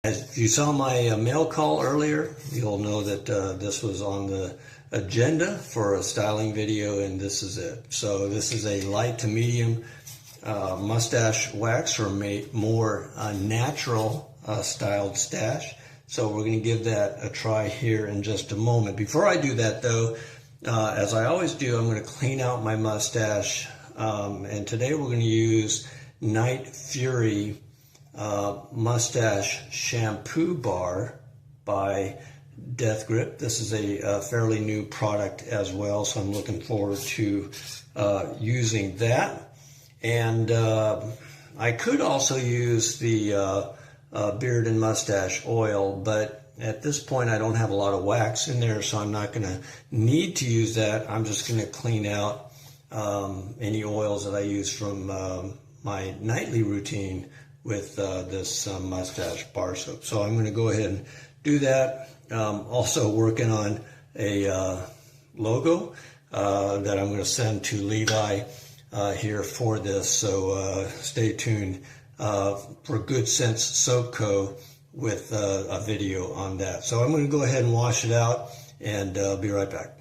As you saw my mail call earlier, you'll know that this was on the agenda for a styling video, and this is it. So this is a light to medium mustache wax, or more natural styled stash. So we're going to give that a try here in just a moment. Before I do that though, as I always do, I'm going to clean out my mustache, and today we're going to use Night Fury Mustache Shampoo Bar by Death Grip. This is a fairly new product as well, so I'm looking forward to using that. And I could also use the beard and mustache oil, but at this point I don't have a lot of wax in there, so I'm not going to need to use that. I'm just going to clean out any oils that I use from my nightly routine with this mustache bar soap. So I'm going to go ahead and do that. Also working on a logo that I'm going to send to Levi here for this. So stay tuned for Good Sense Soap Co. with a video on that. So I'm going to go ahead and wash it out, and be right back.